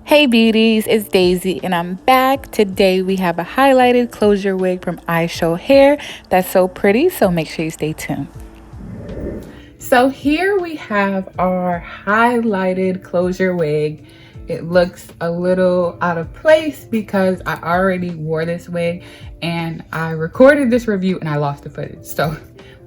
Hey beauties, it's Daisy and I'm back. Today we have a highlighted closure wig from Ishow hair that's so pretty, so make sure you stay tuned. So here we have our highlighted closure wig. It looks a little out of place because I already wore this wig and I recorded this review and I lost the footage. So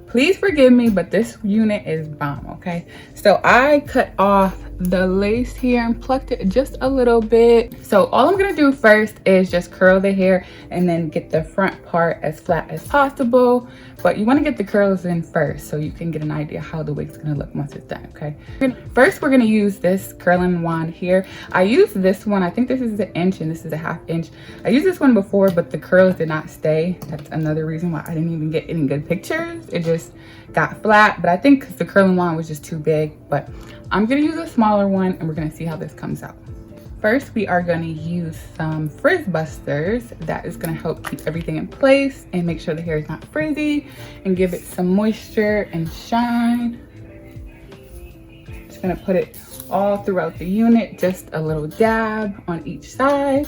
please forgive me, but this unit is bomb, okay? So I cut off the lace here and plucked it just a little bit. So all I'm gonna do first is just curl the hair and then get the front part as flat as possible. But you wanna get the curls in first so you can get an idea how the wig's gonna look once it's done, okay? First, we're gonna use this curling wand here. I used this one, I think this is an inch and this is a 1/2 inch. I used this one before, but the curls did not stay. That's another reason why I didn't even get any good pictures. It just got flat, but I think the curling wand was just too big. But I'm gonna use a smaller one and we're gonna see how this comes out. First, we are gonna use some Frizz Busters. That is gonna help keep everything in place and make sure the hair is not frizzy and give it some moisture and shine. Just gonna put it all throughout the unit, just a little dab on each side.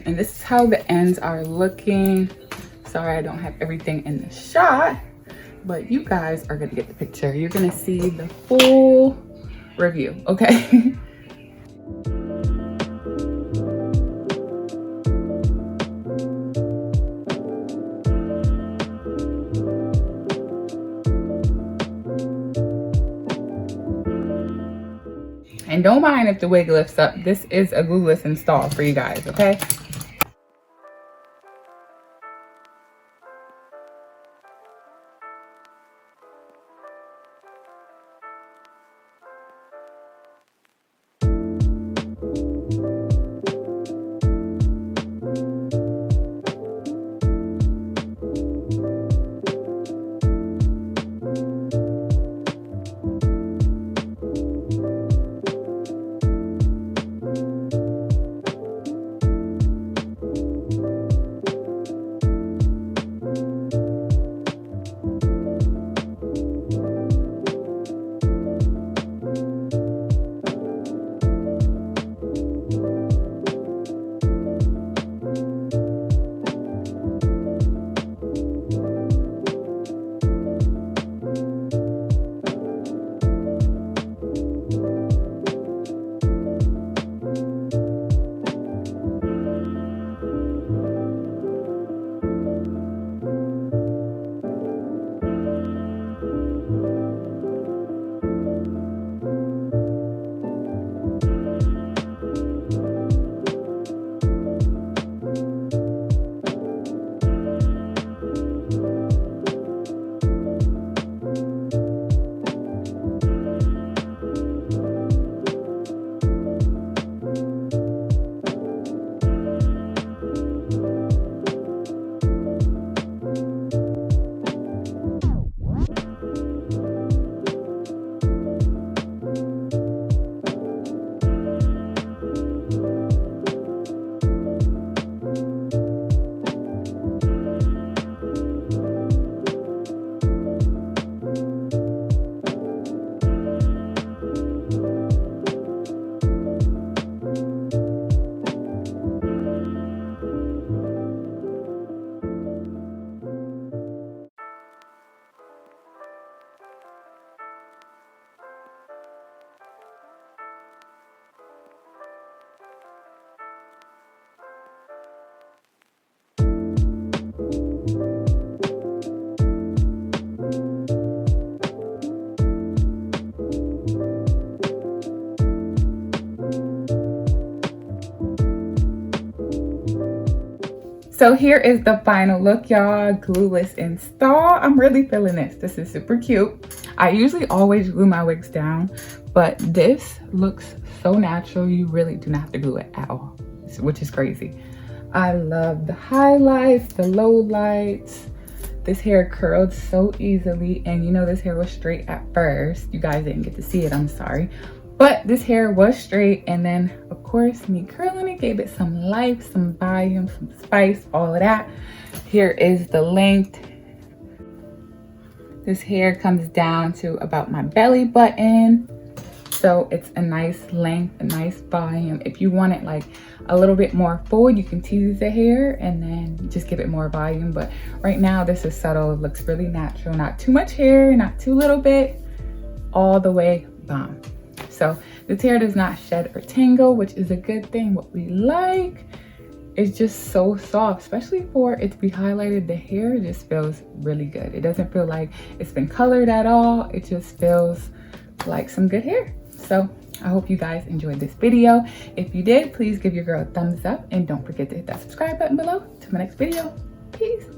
And this is how the ends are looking. Sorry, I don't have everything in the shot, but you guys are gonna get the picture. You're gonna see the full review, okay? And don't mind if the wig lifts up. This is a glueless install for you guys, okay? So here is the final look, y'all. Glueless install. I'm really feeling this. This is super cute. I usually always glue my wigs down, but this looks so natural. You really do not have to glue it at all, which is crazy. I love the highlights, the low lights. This hair curled so easily, and you know this hair was straight at first. You guys didn't get to see it, I'm sorry. But this hair was straight, and then of course me curling it gave it some life, some volume, some spice, all of that. Here is the length. This hair comes down to about my belly button. So it's a nice length, a nice volume. If you want it like a little bit more full, you can tease the hair and then just give it more volume. But right now this is subtle, it looks really natural, not too much hair, not too little bit, all the way bomb. So this hair does not shed or tangle, which is a good thing. What we like, it's just so soft, especially for it to be highlighted. The hair just feels really good. It doesn't feel like it's been colored at all. It just feels like some good hair. So I hope you guys enjoyed this video. If you did, please give your girl a thumbs up and don't forget to hit that subscribe button below. Till my next video, peace.